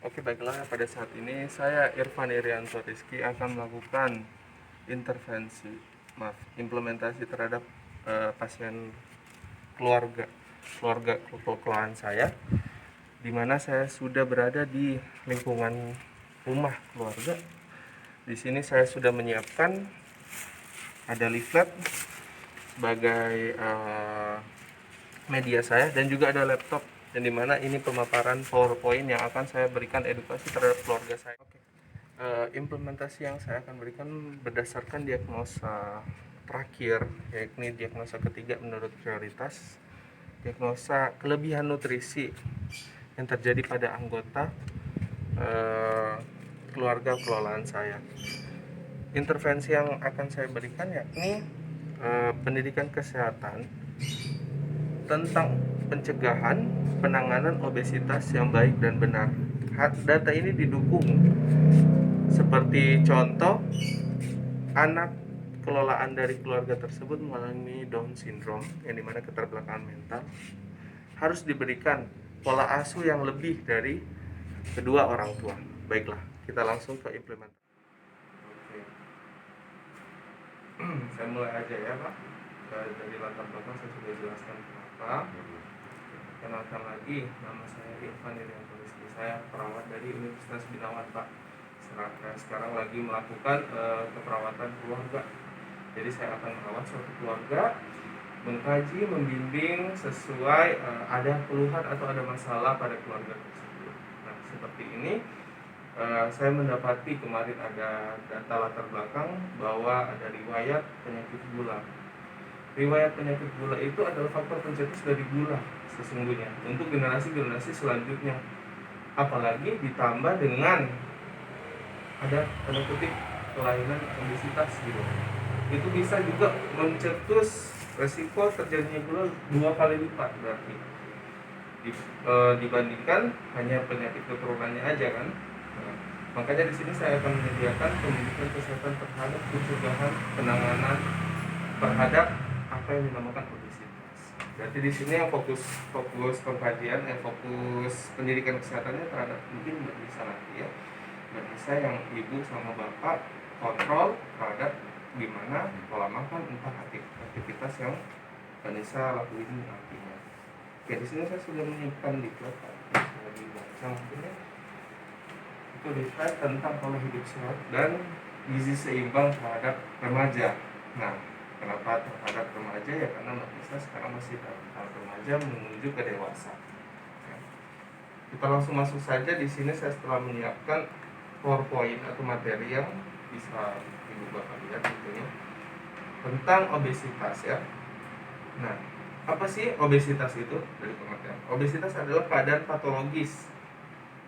Oke, baiklah, pada saat ini saya Irfan Irianto Rizky akan melakukan implementasi terhadap pasien keluarga keluarga saya, di mana saya sudah berada di lingkungan rumah keluarga. Di sini saya sudah menyiapkan ada leaflet sebagai media saya, dan juga ada laptop, dan dimana ini pemaparan PowerPoint yang akan saya berikan edukasi terhadap keluarga saya. Oke. Implementasi yang saya akan berikan berdasarkan diagnosa terakhir, yakni diagnosa ketiga menurut prioritas, diagnosa kelebihan nutrisi yang terjadi pada anggota keluarga kelolaan saya. Intervensi yang akan saya berikan yakni pendidikan kesehatan tentang pencegahan penanganan obesitas yang baik dan benar. Data ini didukung seperti contoh, anak kelolaan dari keluarga tersebut mengalami Down syndrome, yang dimana keterbelakangan mental, harus diberikan pola asuh yang lebih dari kedua orang tua. Baiklah, kita langsung ke implementasi. Oke. Saya mulai aja ya Pak. Dari latar belakang saya sudah jelaskan kenapa. Kenalkan lagi, nama saya Irfan Irianto Rizky. Saya perawat dari Universitas Binawan Pak. Sekarang lagi melakukan keperawatan keluarga. Jadi saya akan merawat suatu keluarga, mengkaji, membimbing sesuai ada keluhan atau ada masalah pada keluarga tersebut. Nah, seperti ini saya mendapati kemarin ada data latar belakang bahwa ada riwayat penyakit gula. Riwayat penyakit gula itu adalah faktor pencetus dari gula sesungguhnya untuk generasi-generasi selanjutnya. Apalagi ditambah dengan ada tanda kutip kelainan obesitas gitu. Itu bisa juga mencetus resiko terjadinya gula 2 kali lipat berarti dibandingkan hanya penyakit keturunannya aja kan. Nah, makanya di sini saya akan menyediakan pendidikan kesehatan terhadap pencegahan penanganan terhadap apa yang dinamakan obesitas. Berarti di sini yang fokus pengkajian, fokus pendidikan kesehatannya terhadap mungkin Mbak Nisa nanti ya. Mbak Nisa yang ibu sama bapak kontrol terhadap gimana pola makan, entah aktivitas yang Mbak Nisa lakuin nantinya. Oke, di sini saya sudah menyiapkan leaflet, bisa dibaca mungkin ya. Itu leaflet tentang pola hidup sehat dan gizi seimbang terhadap remaja. Nah, kenapa terhadap remaja ya? Karena Mbak Nisa sekarang masih dalam tahap remaja menuju ke dewasa. Ya. Kita langsung masuk saja. Di sini saya setelah menyiapkan PowerPoint atau materi yang bisa ibu bapak lihat tentunya tentang obesitas ya. Nah, apa sih obesitas itu? Dari pengertian, obesitas adalah keadaan patologis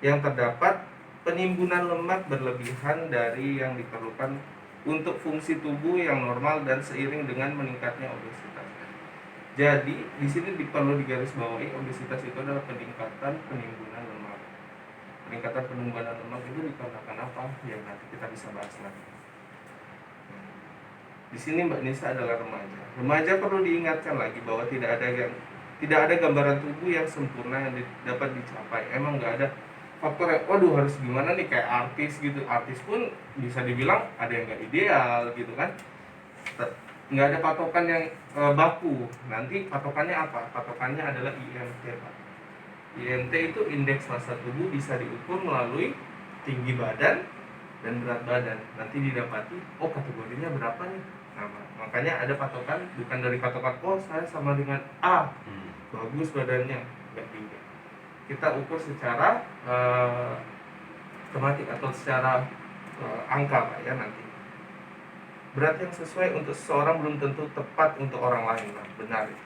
yang terdapat penimbunan lemak berlebihan dari yang diperlukan untuk fungsi tubuh yang normal dan seiring dengan meningkatnya obesitas. Jadi di sini perlu digarisbawahi, obesitas itu adalah peningkatan penimbunan lemak. Peningkatan penimbunan lemak itu dikarenakan apa? Ya nanti kita bisa bahas lagi. Di sini Mbak Nisa adalah remaja. Remaja perlu diingatkan lagi bahwa tidak ada gambaran tubuh yang sempurna yang dapat dicapai. Emang nggak ada faktor yang waduh harus gimana nih kayak artis gitu. Artis pun bisa dibilang ada yang nggak ideal gitu kan. Nggak ada patokan yang baku. Nanti patokannya apa? Patokannya adalah IMT Pak. IMT itu indeks massa tubuh, bisa diukur melalui tinggi badan dan berat badan. Nanti didapati oh kategorinya berapa nih. Nah, makanya ada patokan, bukan dari patokan oh saya sama dengan A, bagus badannya, nggak juga. Kita ukur secara tematik atau secara angka Pak ya nanti. Berat yang sesuai untuk seseorang belum tentu tepat untuk orang lain Pak. Benar itu.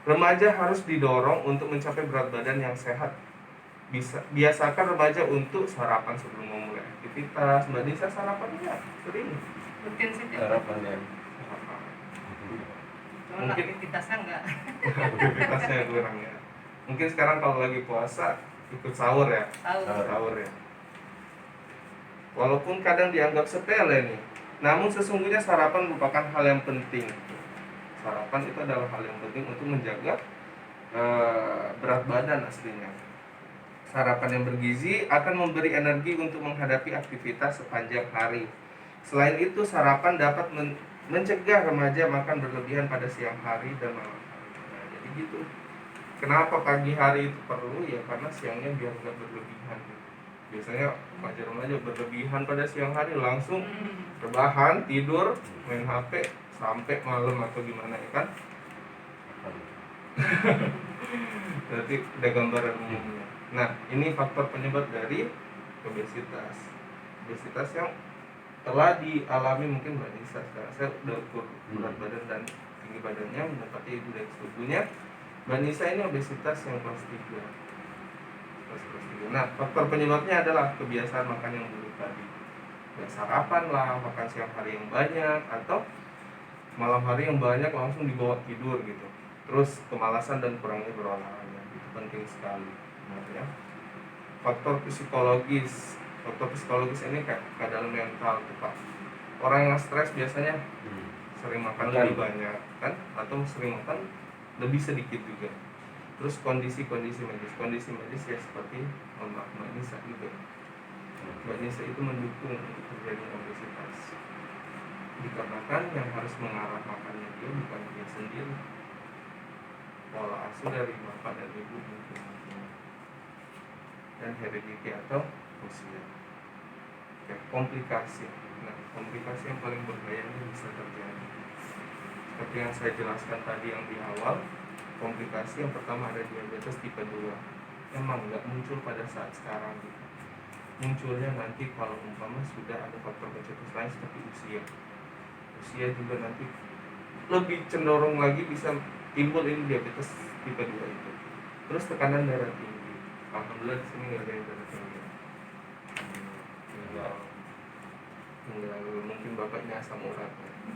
Remaja harus didorong untuk mencapai berat badan yang sehat. Biasakan remaja untuk sarapan sebelum memulai aktivitas. Mbak Nisa sarapan nggak? Sering? Rutin sih Sarapan ya. Cuma Mungkin aktivitasnya enggak. aktivitasnya kurang ya. Mungkin sekarang kalau lagi puasa ikut sahur ya. Sahur ya. Walaupun kadang dianggap sepele nih, namun sesungguhnya sarapan merupakan hal yang penting. Sarapan itu adalah hal yang penting untuk menjaga berat badan aslinya. Sarapan yang bergizi akan memberi energi untuk menghadapi aktivitas sepanjang hari. Selain itu, sarapan dapat mencegah remaja makan berlebihan pada siang hari dan malam hari. Nah, jadi gitu. Kenapa pagi hari itu perlu? Ya karena siangnya biar nggak berlebihan. Biasanya remaja berlebihan pada siang hari, langsung rebahan, tidur, main HP sampai malam atau gimana ya kan? Berarti ada gambaran umumnya. Nah, ini faktor penyebab dari obesitas. Obesitas yang telah dialami mungkin Mbak Nisa. Sekarang saya udah ukur berat badan dan tinggi badannya mendapati indeks tubuhnya. Mbak Nisa ini obesitas yang kelas 3. Kelas 3. Nah, faktor penyebabnya adalah kebiasaan makan yang buruk tadi. Ya, sarapan lah, makan siang hari yang banyak, atau malam hari yang banyak langsung dibawa tidur gitu. Terus kemalasan dan kurangnya berolahraga, itu penting sekali. Nah, ya. Faktor psikologis ini kayak keadaan mental tuh Pak. Orang yang stres biasanya sering makan lebih banyak kan, atau sering makan lebih sedikit juga. Terus kondisi medis ya seperti Mbak Nisa juga. Mbak Nisa itu mendukung untuk terjadinya obesitas, dikarenakan yang harus mengarah makannya dia bukan dia sendiri, pola asuh dari bapak dan ibu mungkin, dan heredity atau usia. Oke, komplikasi. Nah, komplikasi yang paling berbahaya ini bisa terjadi seperti yang saya jelaskan tadi yang di awal. Komplikasi yang pertama ada diabetes tipe 2. Emang nggak muncul pada saat sekarang gitu. Munculnya nanti kalau umpama sudah ada faktor pencetus lain seperti usia juga nanti lebih cenderung lagi bisa timbul ini diabetes tipe 2 itu. Terus tekanan darah tinggi. Alhamdulillah di sini nggak ada yang darah tinggi. Enggak, mungkin bapaknya asam urat.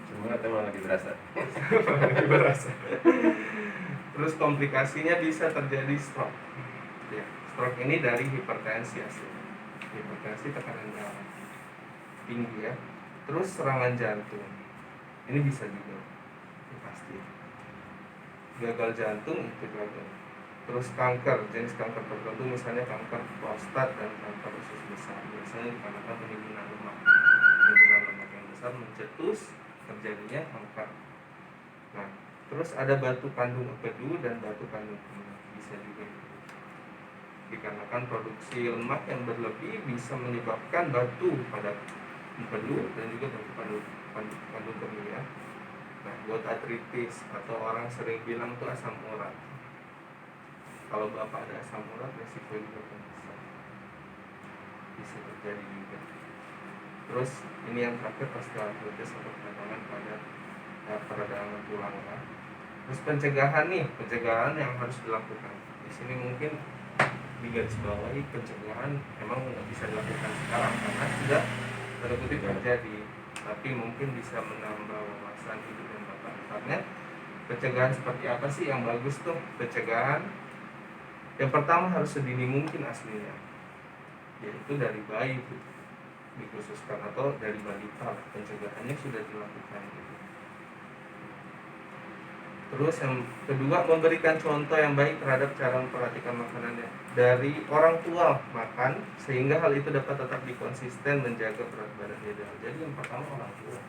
Cuma emang lagi berasa. Terus komplikasinya bisa terjadi stroke. Ya, stroke ini dari hipertensi aslinya. Hipertensi tekanan darah tinggi ya. Terus serangan jantung. Ini bisa juga. Ini pasti. Gagal jantung itu gagal. Terus kanker, jenis kanker tertentu misalnya kanker prostat dan kanker usus besar. Biasanya dikarenakan penimbunan lemak. Penimbunan lemak yang besar mencetus terjadinya kanker. Nah, terus ada batu kandung empedu dan batu kandung kunyit, bisa juga dikarenakan produksi lemak yang berlebih bisa menyebabkan batu pada empedu dan juga batu kandung kemih ya. Nah, buat artritis atau orang sering bilang itu asam urat. Kalau bapak ada asam urat, resiko juga bisa terjadi juga. Terus ini yang terakhir osteoartritis atau peradangan pada peradangan tulang ya. Terus pencegahan yang harus dilakukan. Di sini mungkin digarisbawahi pencegahan emang nggak bisa dilakukan sekarang karena sudah tanda kutip terjadi, tapi mungkin bisa menambah wawasan hidup dan manfaatnya. Pencegahan seperti apa sih yang bagus tuh? Pencegahan yang pertama harus sedini mungkin aslinya, yaitu dari bayi tuh dikhususkan atau dari balita, pencegahannya sudah dilakukan gitu. Terus yang kedua, memberikan contoh yang baik terhadap cara memperhatikan makanannya dari orang tua makan, sehingga hal itu dapat tetap dikonsisten menjaga berat badan ideal. Jadi yang pertama orang tua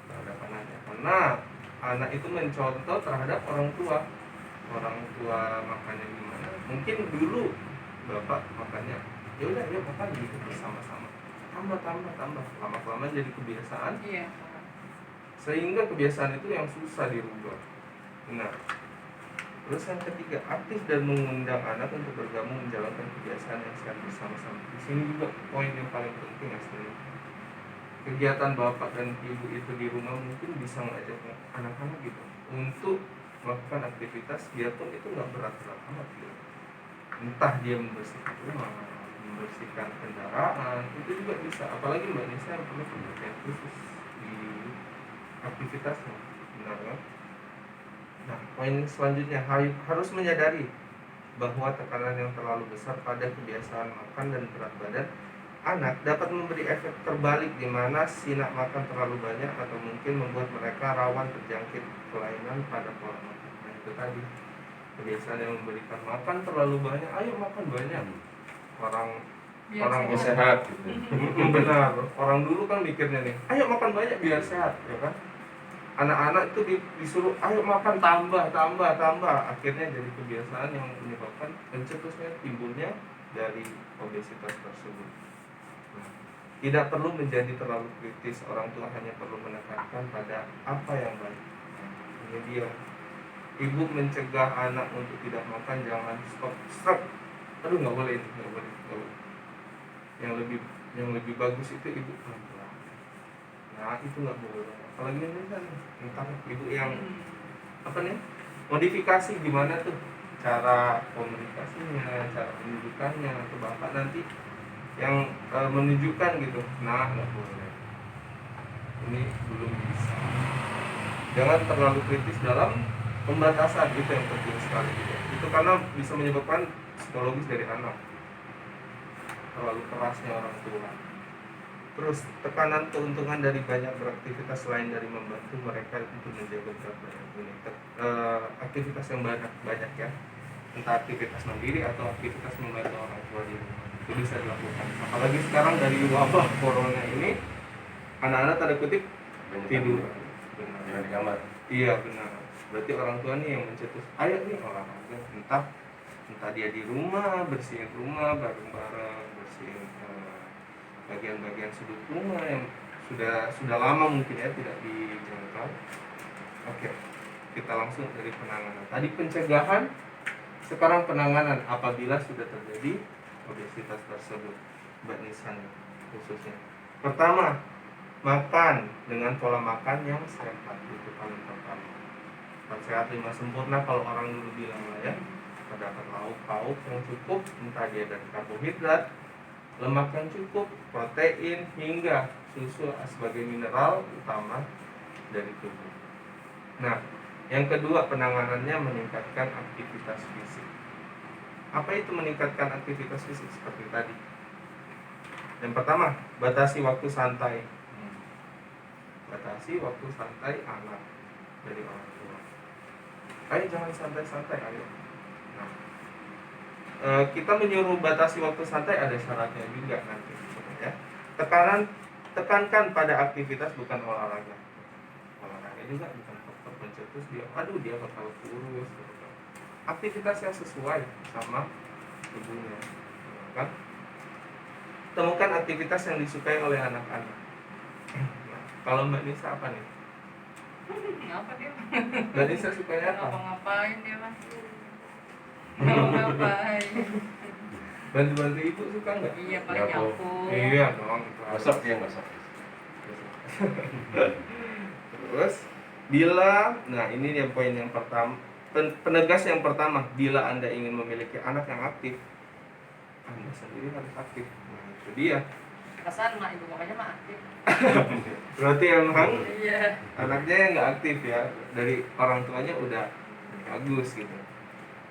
terhadap anaknya, karena anak itu mencontoh terhadap orang tua makannya gimana. Mungkin dulu bapak makannya ya udah yuk makan gitu bersama-sama, tambah lama-lama jadi kebiasaan. Iya. Sehingga kebiasaan itu yang susah dirubah. Nah, terus yang ketiga, aktif dan mengundang anak untuk bergabung menjalankan kebiasaan yang sehat bersama-sama. Di sini juga poin yang paling penting aslinya. Kegiatan bapak dan ibu itu di rumah mungkin bisa ngajak anak-anak gitu untuk melakukan aktivitas biarpun itu nggak berat-berat amat gitu. Entah dia membersihkan rumah, membersihkan kendaraan, itu juga bisa. Apalagi Mbak Nisa yang punya pengertian khusus di aktivitasnya, benar kan? Nah, poin selanjutnya harus menyadari bahwa tekanan yang terlalu besar pada kebiasaan makan dan berat badan anak dapat memberi efek terbalik di mana si nak makan terlalu banyak atau mungkin membuat mereka rawan terjangkit kelainan pada pola makan. Nah, itu tadi kebiasaan yang memberikan makan terlalu banyak, ayo makan banyak. Orang Biar orang Biar sehat. sehat gitu. benar, orang dulu kan mikirnya nih, ayo makan banyak biar sehat, ya kan? Anak-anak itu disuruh ayo makan tambah, akhirnya jadi kebiasaan yang menyebabkan pencetusnya timbulnya dari obesitas tersebut. Nah, tidak perlu menjadi terlalu kritis, orang tua hanya perlu menekankan pada apa yang baik. Nah, ini dia, ibu mencegah anak untuk tidak makan, jangan stop, aduh nggak boleh ini, nggak boleh. Yang lebih bagus itu ibu pelan-pelan. Nah itu nggak boleh, apalagi ini kan tentang ibu yang apa nih, modifikasi gimana tuh cara komunikasinya, cara menunjukkannya ke bapak nanti yang menunjukkan gitu. Nah nggak boleh, ini belum bisa. Jangan terlalu kritis dalam pembatasan, itu yang penting sekali gitu. Itu karena bisa menyebabkan psikologis dari anak, terlalu kerasnya orang tua. Terus tekanan keuntungan dari banyak beraktivitas selain dari membantu mereka untuk menjaga berat badan ini. Aktivitas yang banyak ya, entah aktivitas mandiri atau aktivitas membantu orang tua di rumah, itu bisa dilakukan. Apalagi sekarang dari wabah corona ini, anak-anak tanda kutip Banyak tidur. Benar. Jangan di kamar. Iya benar. Berarti orang tua nih yang mencetus, ayo nih olahraga, entah dia di rumah, bersihin rumah bareng-bareng, bersihin bagian-bagian sudut rumah yang sudah lama mungkin ya tidak dijangkau. Oke, kita langsung dari penanganan. Tadi pencegahan, sekarang penanganan apabila sudah terjadi obesitas tersebut, Mbak Nisan khususnya. Pertama, makan dengan pola makan yang sehat, itu paling pertama. Sehat 5 sempurna kalau orang dulu bilang lah ya. Terdapat lauk-pauk yang cukup, entah dia dari karbohidrat, lemak yang cukup, protein, hingga susu sebagai mineral utama dari tubuh. Nah, yang kedua penanganannya meningkatkan aktivitas fisik. Apa itu meningkatkan aktivitas fisik? Seperti tadi. Yang pertama, batasi waktu santai. Batasi waktu santai anak dari orang tua. Ayo jangan santai-santai, ayo. Nah, kita menyuruh batasi waktu santai ada syaratnya juga nanti, ya. Tekankan pada aktivitas bukan olahraga. Olahraga juga bukan faktor pencetus dia. Aduh dia bakal kurus. Gitu. Aktivitas yang sesuai sama tubuhnya, kan? Temukan aktivitas yang disukai oleh anak-anak. Nah, kalau Mbak Nisa apa nih? Apa dia? Mbak Nisa sukanya apa? Ngapain dia mas? Ngapain? Bantu-bantu ibu suka nggak? Iya paling Nyapu. nyapu. Iya dong. Gosok dia gosok. Terus bila, nah ini dia poin yang pertama, penegas yang pertama, bila Anda ingin memiliki anak yang aktif, Anda sendiri harus aktif. Nah itu dia. Perasaan mak ibu makanya mah aktif. Berarti emang Iya. anaknya yang nggak aktif ya, dari orang tuanya udah bagus gitu.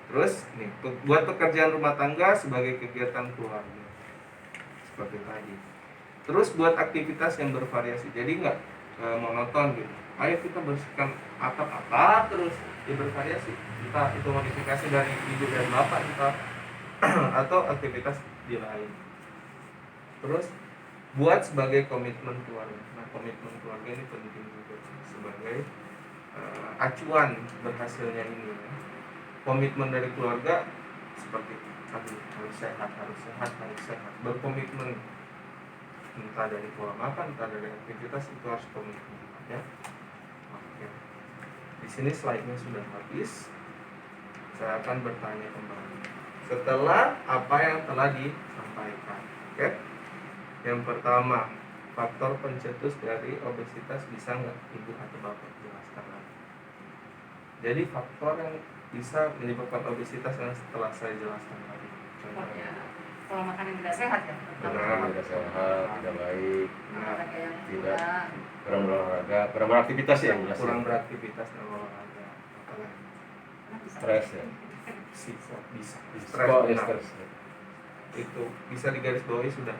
Terus nih, buat pekerjaan rumah tangga sebagai kegiatan keluarga seperti tadi. Terus buat aktivitas yang bervariasi, jadi nggak monoton gitu. Ayo kita bersihkan atap terus, ya bervariasi. Entah itu modifikasi dari ibu dan bapak entah atau aktivitas di lain. Terus buat sebagai komitmen keluarga. Nah komitmen keluarga ini penting juga sebagai acuan berhasilnya ini. Ya. Komitmen dari keluarga seperti tadi, harus sehat. Berkomitmen entah dari pola makan, entah dari aktivitas, itu harus komitmen ya. Oke. Di sini slide-nya sudah habis. Saya akan bertanya kembali setelah apa yang telah disampaikan. Oke. Yang pertama, faktor pencetus dari obesitas bisa nggak ibu atau bapak jelaskan lagi? Jadi faktor yang bisa menyebabkan obesitas yang setelah saya jelaskan tadi. Contohnya pola makan yang tidak sehat ya. Benar. Tidak sehat, tidak baik, Olahraga yang Tidak. kurang. kurang berolahraga, kurang beraktivitas ya yang jelas. Kurang beraktivitas dan olahraga. Apalagi Stres ya. bisa. Stres, oh, ya, benar. stres. Itu bisa digarisbawahi sudah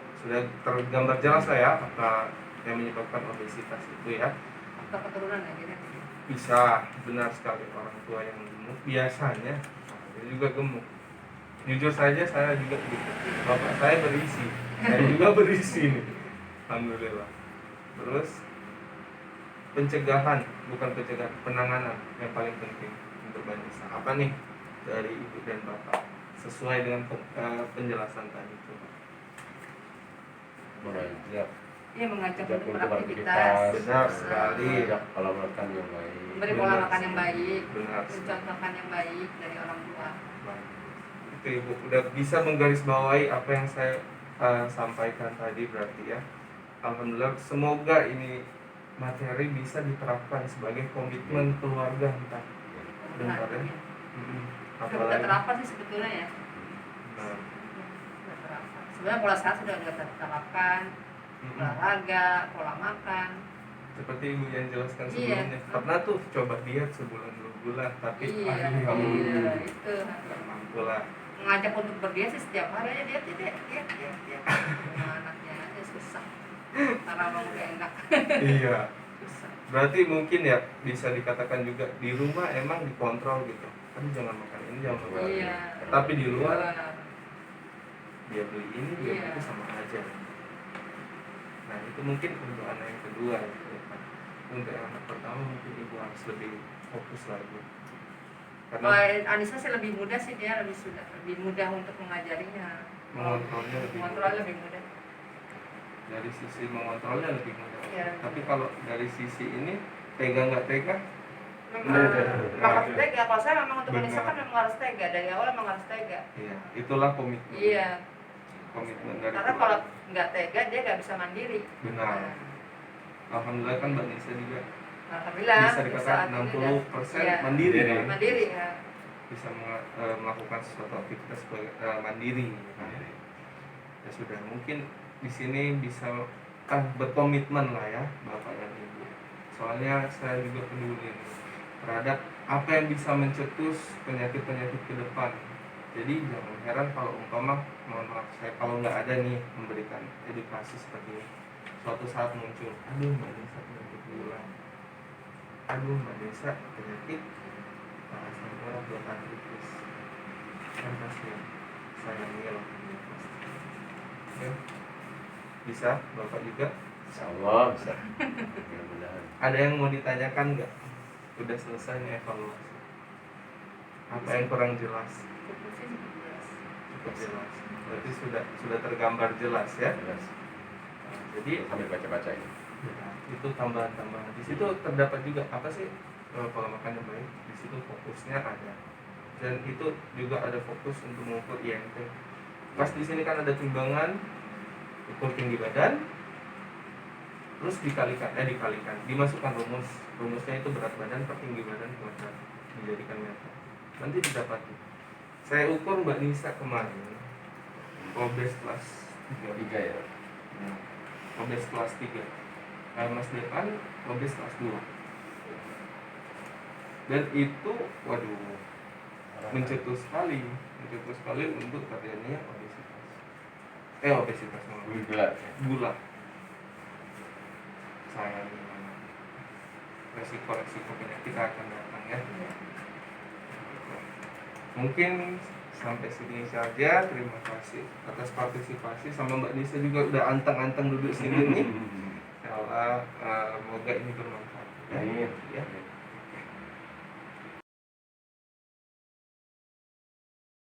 tergambar jelas lah ya apa yang menyebabkan obesitas itu ya. Faktor keturunan ya genetik. Bisa, benar sekali, orang tua yang gemuk biasanya saya juga gemuk. Jujur saja saya juga gitu. Bapak saya berisi, saya juga berisi nih. Alhamdulillah. Terus pencegahan, bukan pencegahan, penanganan yang paling penting untuk Mbak Nisa. Apa nih dari ibu dan bapak sesuai dengan penjelasan tadi itu? Mengajak Iya, mengajak Ajak untuk untuk beraktivitas. Benar sekali. mengajak pola makan yang baik. Memberi pola makan yang baik, Benar. mencontohkan yang baik dari orang tua. Itu ibu udah bisa menggarisbawahi apa yang saya sampaikan tadi berarti ya. Alhamdulillah, semoga ini materi bisa diterapkan sebagai komitmen keluarga kita. Benar. Benar ya. Sudah Apalagi terapkan sih sebetulnya ya. nah, Sudah terapkan. Sebenarnya pola sehat sudah terapkan, olahraga, pola makan. seperti ibu yang jelaskan Iya. sebelumnya, pernah tuh coba diet sebulan 2 bulan tapi Iya, aduh ya ampun, iya, itu. nggak mampu lah. Mengajak untuk berdiet sih setiap hari aja diet. Sama anaknya aja susah. Karena emang udah enak. Iya, Susah. berarti mungkin ya bisa dikatakan juga di rumah emang dikontrol gitu kan, jangan makan ini, jangan makan ini. Iya. Tapi di luar Iya. dia beli ini, dia Iya. itu sama aja. Nah itu mungkin untuk anak yang kedua gitu ya kan. Untuk yang anak pertama mungkin ibu harus lebih fokus lagi Kalau karena Anissa sih lebih mudah sih, dia lebih mudah untuk mengajarinya. mengontrolnya lebih Mengontrolnya lebih mudah. dari sisi mengontrolnya lebih mudah. Iya. Tapi kalau dari sisi ini tega nggak tega, Memang Benar. harus tega. Kalau saya memang untuk Anissa Benar. kan memang harus tega. Dari awal memang harus tega. iya itulah komitmen. Iya. Komitmen dari Karena keluarga. kalau nggak tega dia nggak bisa mandiri. Benar. Alhamdulillah kan Mbak Nisa juga Alhamdulillah. bisa dikatakan 60% Iya. mandiri kan? Mandiri ya. Bisa melakukan sesuatu aktivitas mandiri. Nah, ya sudah, mungkin di sini bisa berkomitmen lah ya bapak dan ibu. Soalnya saya juga peduli nih terhadap apa yang bisa mencetus penyakit-penyakit ke depan. Jadi jangan heran kalau umpama, mohon maaf saya kalau nggak ada nih memberikan edukasi seperti ini, suatu saat muncul, aduh Mbak Nisa penyakit gula, aduh Mbak Nisa penyakit asam urat buat artritis, kan kasihan, sayangnya loh. Ya. Bisa bapak juga. Insya Allah bisa. Mudah-mudahan. Ada yang mau ditanyakan nggak? Udah selesai nih evaluasi. Apa yang kurang jelas? Cukup sih, cukup jelas. Cukup jelas. Berarti sudah tergambar jelas ya. Jelas. Nah, jadi Sambil baca-baca ini. ya, itu tambahan-tambahan. Di situ terdapat juga apa sih pola makan yang baik. Di situ fokusnya ada. Dan itu juga ada fokus untuk mengukur IMT. Pas di sini kan ada timbangan ukur tinggi badan, terus dikalikan, dimasukkan rumusnya itu berat badan per tinggi badan kuadrat, dijadikan meter, nanti didapati. Saya ukur Mbak Nisa kemarin obes kelas 3, 3 ya. obes kelas 3, Mas Depan obes kelas 2, dan itu waduh mencetus sekali untuk terjadinya obesitas gula. Sayang resiko penyakit akan datang ya. Mungkin sampai sini saja. Terima kasih atas partisipasi, sama Mbak Nisa juga udah anteng-anteng duduk sini nih. Insyaallah semoga ini bermanfaat. Amin. Ya.